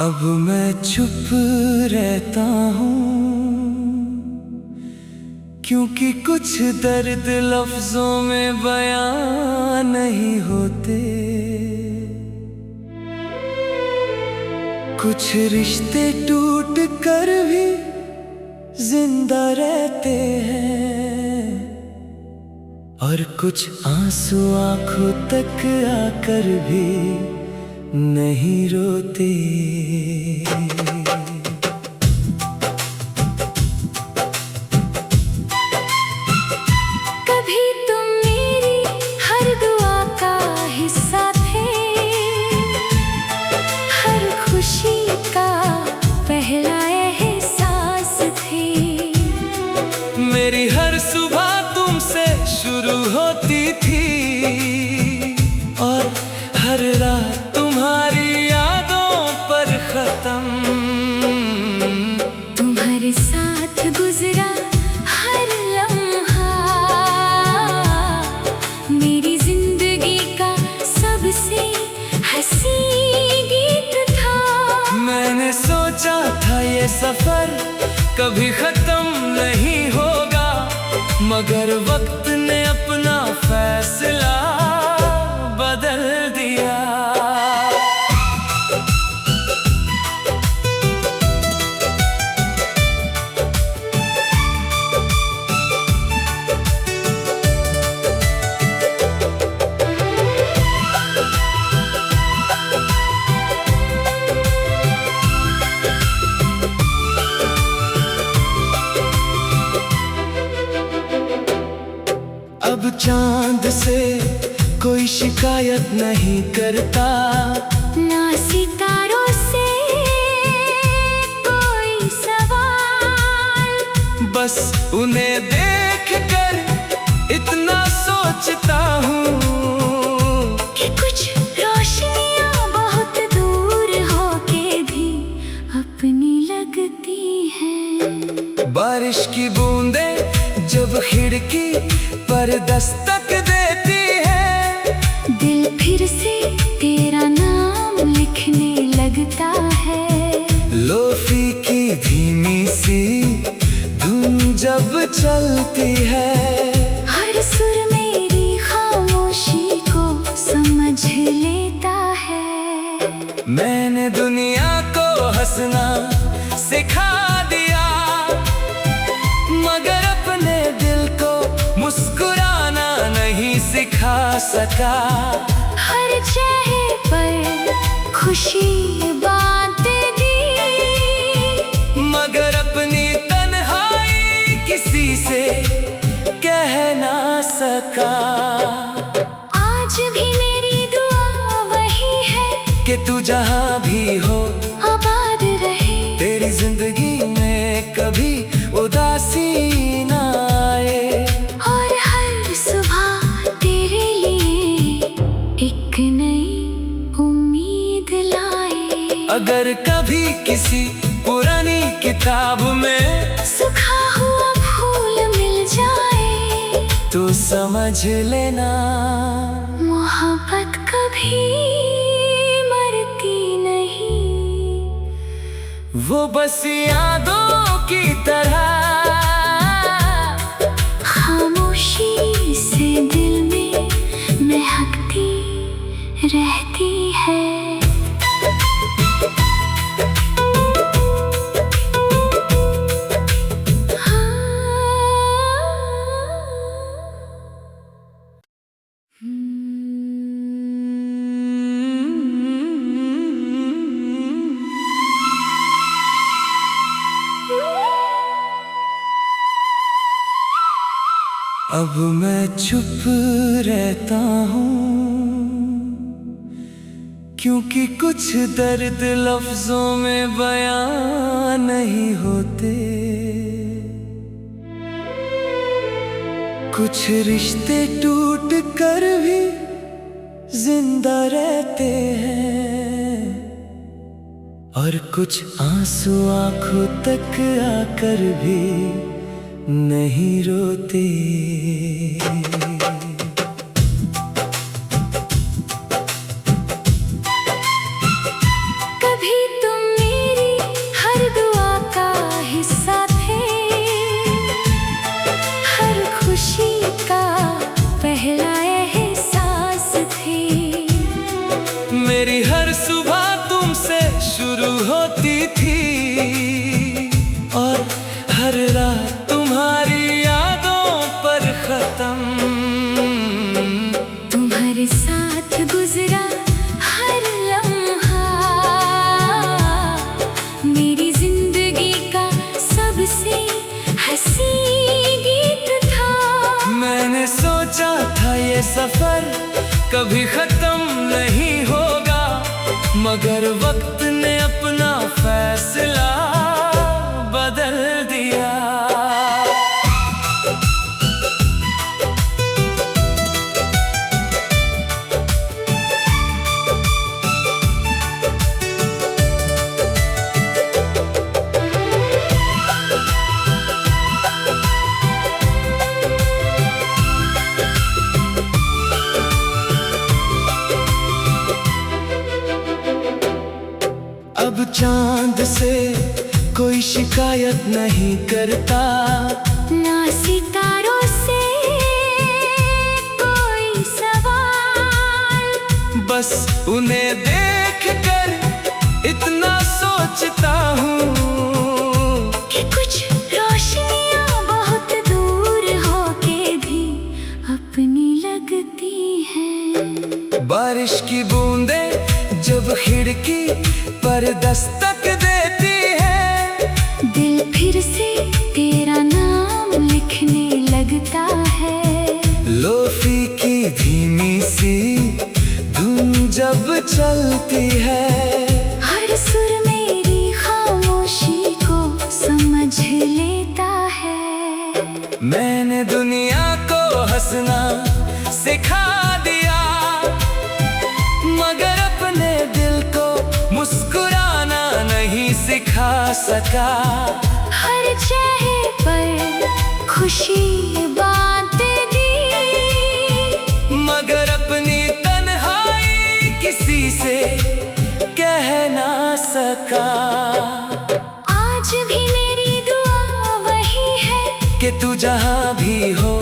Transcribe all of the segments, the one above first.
अब मैं चुप रहता हूँ, क्योंकि कुछ दर्द लफ्जों में बयां नहीं होते। कुछ रिश्ते टूट कर भी जिंदा रहते हैं, और कुछ आंसू आंखों तक आकर भी नहीं रोते। कभी तुम मेरी हर दुआ का हिस्सा थे, हर खुशी का पहला एहसास थे। मेरी हर सुबह तुमसे शुरू होती थी, और हर रात तुम्हारी यादों पर खत्म। तुम्हारे साथ गुजरा हर लम्हा मेरी जिंदगी का सबसे हंसी गीत था। मैंने सोचा था ये सफर कभी खत्म नहीं होगा, मगर वक्त ने अपना फैसला बदल दिया। अब चांद से कोई शिकायत नहीं करता, ना सितारों से कोई सवाल। बस उन्हें देख कर इतना सोचता हूँ कि कुछ रोशनियाँ बहुत दूर होके भी अपनी लगती हैं। बारिश की बूंदें जब खिड़की पर दस्तक देती है, दिल फिर से तेरा नाम लिखने लगता है। लोफी की धीमी सी धुन जब चलती है, हर सुर मेरी खामोशी को समझ लेता है। मैंने दुनिया को हंसना सिखा दिया, मगर अपने दिल को मुस्कुराना नहीं सिखा सका। हर चेहरे पर खुशी बांट दी, मगर अपनी तन्हाई किसी से कह ना सका। आज भी मेरी दुआ वही है कि तू जहाँ भी हो आबाद रहे, तेरी जिंदगी में कभी उदासी ना आए, और हर सुबह तेरे लिए एक नई उम्मीद लाए। अगर कभी किसी पुरानी किताब में सूखा हुआ फूल मिल जाए, तो समझ लेना मोहब्बत कभी मरती नहीं। वो बस यादों की तरह खामोशी से दिल में महकती रहती है। अब मैं चुप रहता हूँ, क्योंकि कुछ दर्द लफ्जों में बयां नहीं होते। कुछ रिश्ते टूट कर भी जिंदा रहते हैं, और कुछ आंसू आंखों तक आकर भी नहीं रोते। कभी तुम कभी खत्म नहीं होगा, मगर वक्त ने अपना फैसला बदल दिया। अब चांद से कोई शिकायत नहीं करता, ना सितारों से कोई सवाल। बस उन्हें देखकर इतना सोचता हूँ कि कुछ रोशनियाँ बहुत दूर होके भी अपनी लगती हैं। बारिश की बूंदें जब खिड़की पर दस्तक देती है, दिल फिर से तेरा नाम लिखने लगता है। लोफी की धीमी सी धुन जब चलती है, हर सुर मेरी खामोशी को समझ लेता है। मैंने दुनिया को हंसना सिखा दिया, मगर अपने दिल को मुस्कुराना नहीं सिखा सका। हर चेहरे पर खुशी बांटे दी, मगर अपनी तन्हाई किसी से कह ना सका। आज भी मेरी दुआ वही है कि तू जहाँ भी हो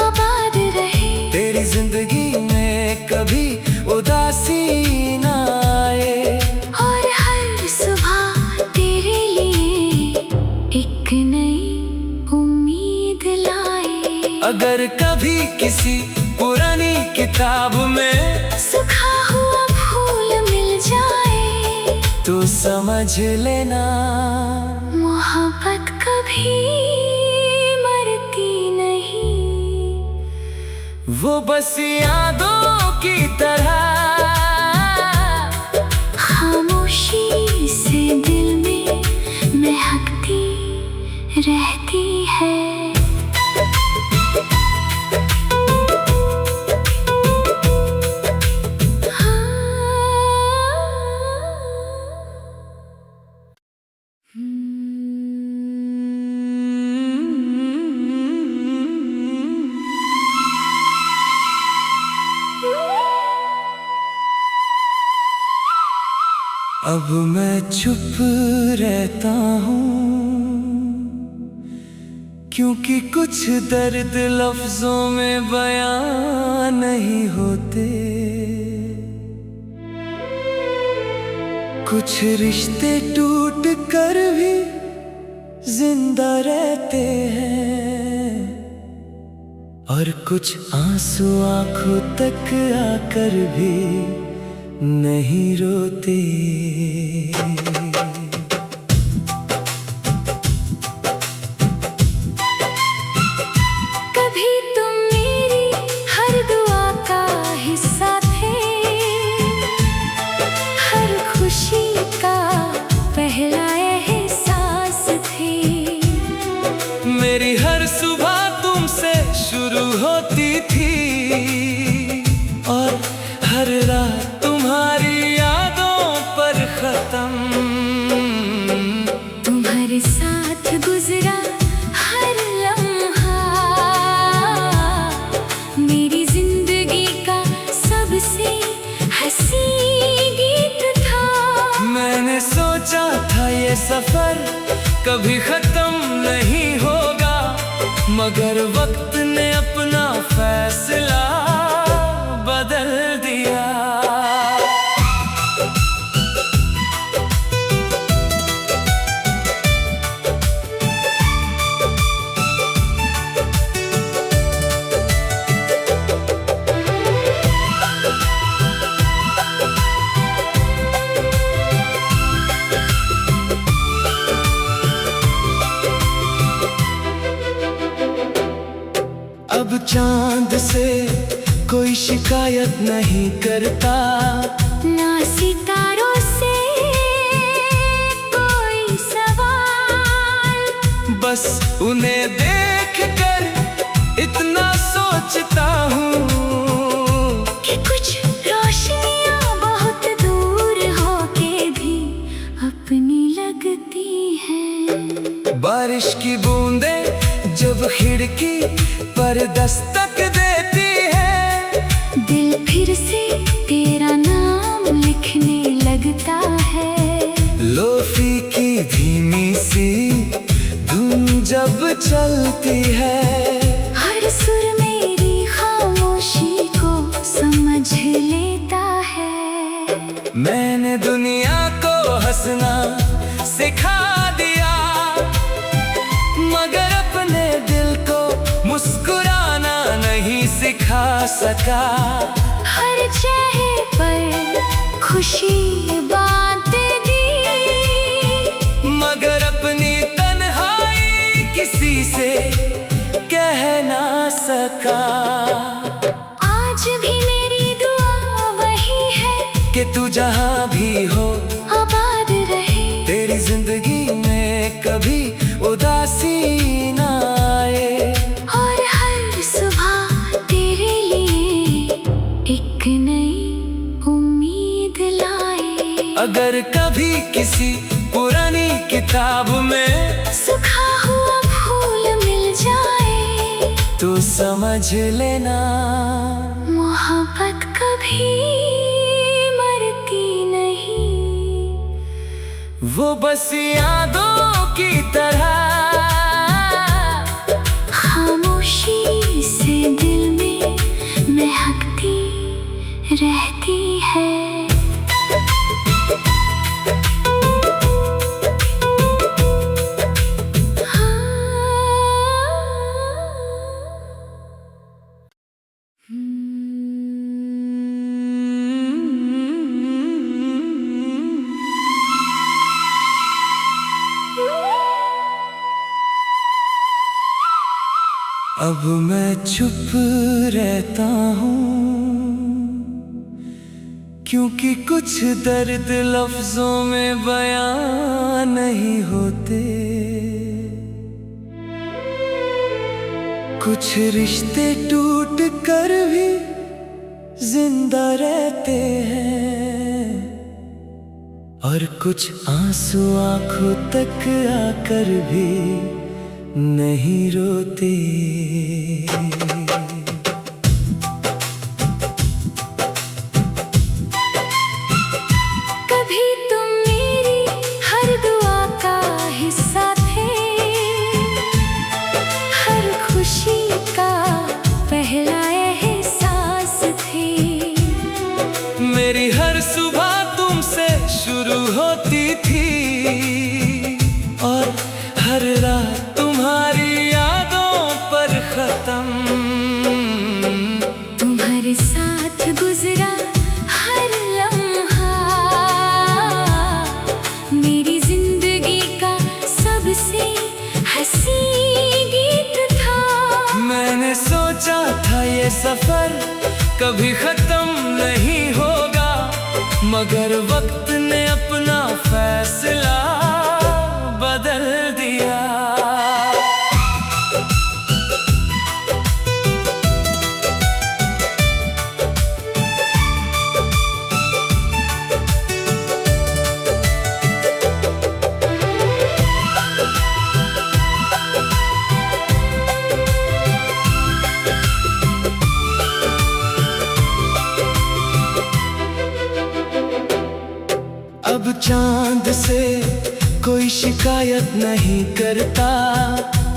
आबाद रहे, तेरी जिंदगी में कभी उदासी ना आए, और हर सुबह तेरे लिए एक नई उम्मीद लाए। अगर कभी किसी पुरानी किताब में सूखा हुआ फूल मिल जाए, तो समझ लेना मोहब्बत कभी मरती नहीं, वो बस यादों की तरह खामोशी से दिल में महकती रहती है। अब मैं चुप रहता हूँ, क्योंकि कुछ दर्द लफ्जों में बयां नहीं होते। कुछ रिश्ते टूट कर भी जिंदा रहते हैं, और कुछ आंसू आंखों तक आकर भी नहीं रोते। कभी तुम मेरी हर दुआ का हिस्सा थे, हर खुशी का पहला एहसास थे। मेरी हर सुबह तुमसे शुरू होती थी, और हर रात तुम्हारी यादों पर खत्म। तुम्हारे साथ गुजरा हर लम्हा मेरी जिंदगी का सबसे हंसी गीत था। मैंने सोचा था ये सफर कभी खत्म नहीं होगा, मगर वक्त ने अपना फैसला बदल दिया। अब चांद से कोई शिकायत नहीं करता, ना सितारों से कोई सवाल। बस उन्हें देख कर इतना सोचता हूँ कि कुछ रोशनियाँ बहुत दूर होके भी अपनी लगती हैं। बारिश की बूंदें जब खिड़की पर दस्तक देती है, दिल फिर से तेरा नाम लिखने लगता है। लोफी की धीमी सी धुन जब चलती है, हर सुर मेरी खामोशी को समझ लेता है। मैंने दुनिया को हंसना सिखा दिया, मगर अपने दिल को मुस्कुराना नहीं सिखा सका। हर चेहरे पर खुशी बांट दी, मगर अपनी तन्हाई किसी से कह ना सका। आज भी मेरी दुआ वही है कि तू जहाँ भी हो आबाद रहे, तेरी जिंदगी में कभी उदासी ना आए, और हर सुबह तेरे लिए एक नई उम्मीद लाए। अगर कभी किसी पुरानी किताब में सूखा हुआ फूल मिल जाए, तो समझ लेना मोहब्बत कभी मरती नहीं, वो बस यादों की तरह खामोशी से दिल में महकती रहती है। अब मैं चुप रहता हूँ, क्योंकि कुछ दर्द लफ्जों में बयां नहीं होते। कुछ रिश्ते टूट कर भी जिंदा रहते हैं, और कुछ आंसू आंखों तक आकर भी नहीं रोते। कभी तुम मेरी हर दुआ का हिस्सा थे, हर खुशी का पहला एहसास थे। मेरी हर सुबह तुमसे शुरू होती थी, और हर रात तुम्हारी यादों पर खत्म। तुम्हारे साथ गुजरा हर लम्हा मेरी जिंदगी का सबसे हंसी गीत था। मैंने सोचा था ये सफर कभी खत्म नहीं होगा, मगर वक्त ने अपना फैसला बदल दिया। अब चांद से कोई शिकायत नहीं करता,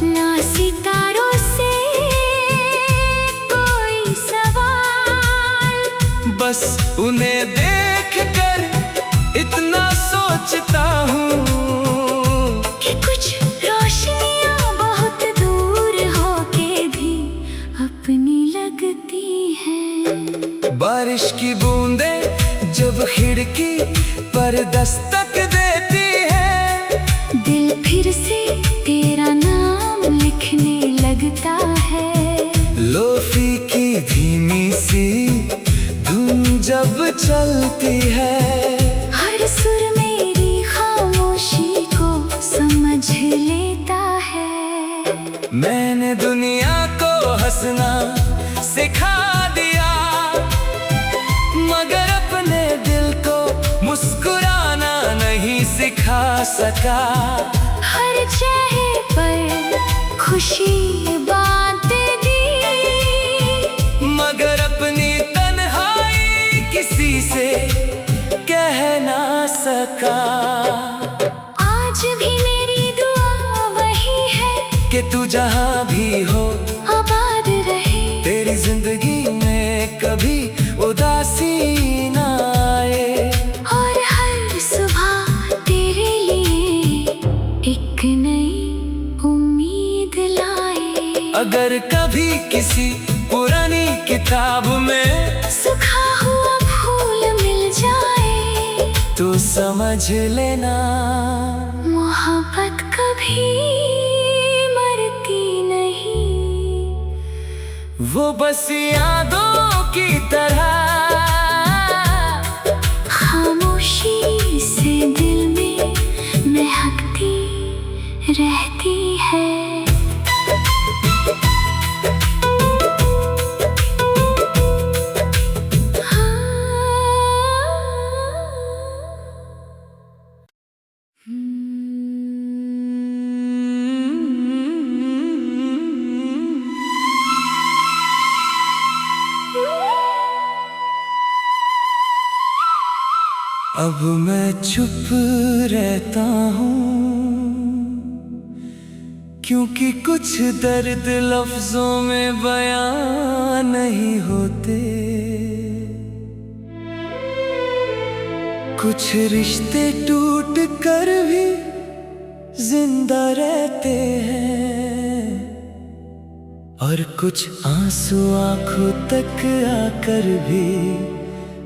ना सितारों से कोई सवाल। बस उन्हें देख कर इतना सोचता हूँ कि कुछ रोशनियाँ बहुत दूर होके भी अपनी लगती हैं। बारिश की बूंदें जब खिड़की पर दस्तक देती है, दिल फिर से तेरा नाम लिखने लगता है। लोफी की धीमी सी चलती है। हर सुर मेरी खामोशी को समझ लेता है। मैंने दुनिया को हंसना सिखा दिया, मगर अपने दिल को मुस्कुराना नहीं सिखा सका। हर चेहरे पर खुशी बांट दी, मगर अपनी तन्हाई किसी से कह ना सका। आज भी मेरी दुआ वही है कि तू जहाँ भी हो आबाद रहे। तेरी जिंदगी में कभी उदासी ना आए, और हर सुबह तेरे लिए एक नई उम्मीद लाए। अगर कभी किसी पुरानी किताब में सूखा हुआ फूल मिल जाए, तो समझ लेना मोहब्बत कभी मरती नहीं। वो बस यादों की तरह खामोशी से दिल में महकती रहती है। अब मैं चुप रहता हूँ, क्योंकि कुछ दर्द लफ्जों में बयां नहीं होते। कुछ रिश्ते टूट कर भी जिंदा रहते हैं, और कुछ आंसू आंखों तक आकर भी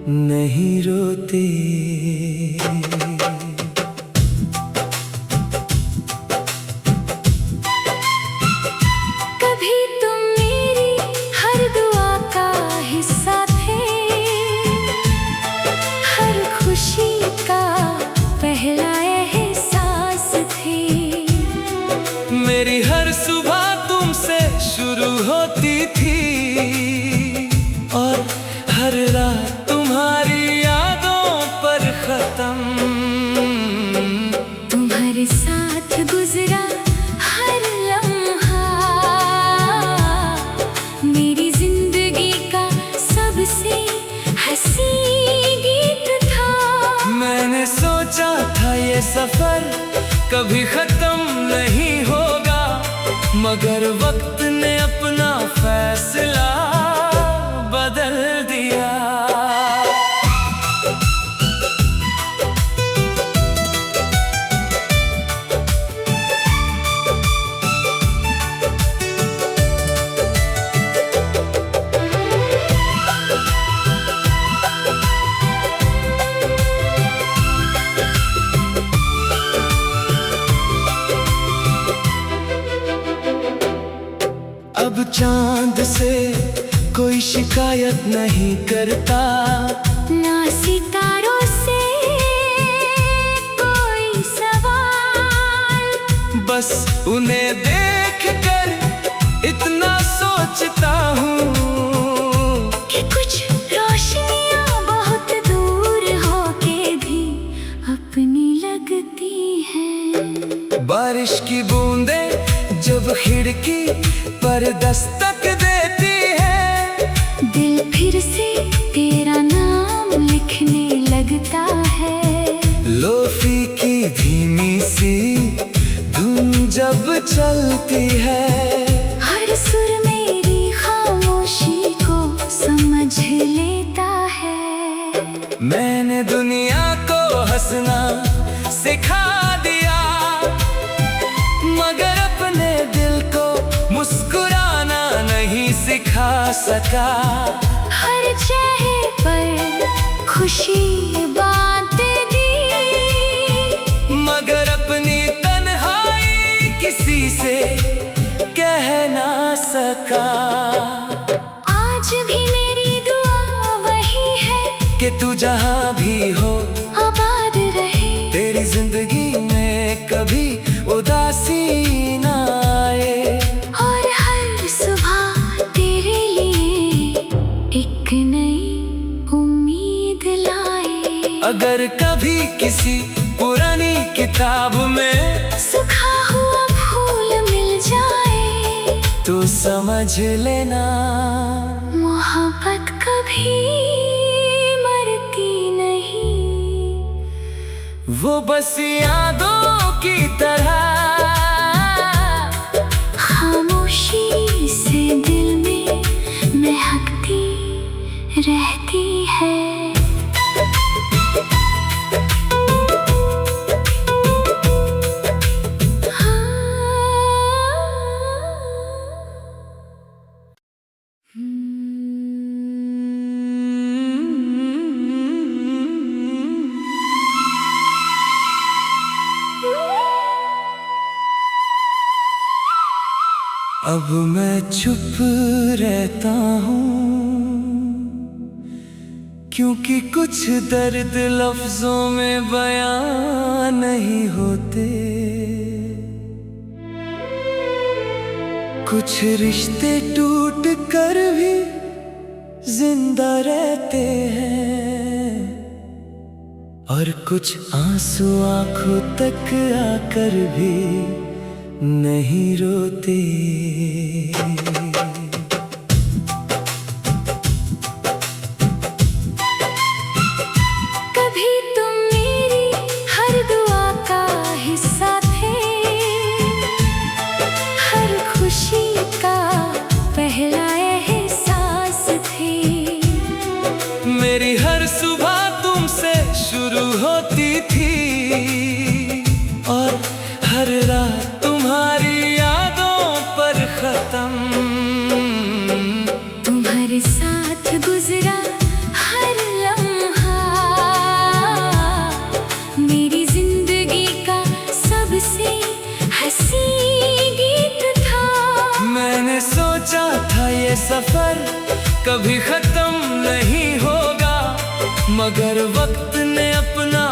नहीं रोते। कभी तुम मेरी हर दुआ का हिस्सा थे, हर खुशी का पहला एहसास थे। मेरी हर सुबह तुमसे शुरू होती थी, और हर रात तुम्हारी यादों पर खत्म। तुम्हारे साथ गुजरा हर लम्हा मेरी जिंदगी का सबसे हंसी गीत था। मैंने सोचा था ये सफर कभी खत्म नहीं होगा, मगर वक्त ने अपना फैसला बदल दिया। अब चांद से कोई शिकायत नहीं करता, ना सितारों से कोई सवाल। बस उन्हें देख कर इतना सोचता हूँ कि कुछ रोशनियाँ बहुत दूर होके भी अपनी लगती हैं। बारिश की बूंदें जब खिड़की पर दस्तक देती है, दिल फिर से तेरा नाम लिखने लगता है। लोफी की धीमी सी धुन जब चलती है, हर सुर मेरी खामोशी को समझ लेता है। मैंने दुनिया को हंसना सिखा दिया, मगर अपने दिल को मुस्कुराना नहीं सिखा सका। हर चेहरे पर खुशी बांट दी, मगर अपनी तन्हाई किसी से कह ना सका। आज भी मेरी दुआ वही है कि तू जहाँ भी हो आबाद रहे। तेरी जिंदगी में कभी उदासी ना आए। और हर सुबह तेरे लिए एक नई उम्मीद लाए। अगर कभी किसी पुरानी किताब में सूखा हुआ फूल मिल जाए तो समझ लेना मोहब्बत कभी मरती नहीं। वो बस यादों की तरह खामोशी से दिल में महकती रहती है। अब मैं चुप रहता हूँ क्योंकि कुछ दर्द लफ्जों में बयां नहीं होते। कुछ रिश्ते टूट कर भी जिंदा रहते हैं और कुछ आंसू आंखों तक आकर भी नहीं रोते। कभी तुम मेरी हर दुआ का हिस्सा थे, हर खुशी का पहला एहसास थे। मेरी हर सुबह तुमसे शुरू होती थी और हर रात तुम्हारी यादों पर खत्म। तुम्हारे साथ गुजरा हर लम्हा मेरी जिंदगी का सबसे हंसी गीत था। मैंने सोचा था ये सफर कभी खत्म नहीं होगा, मगर वक्त ने अपना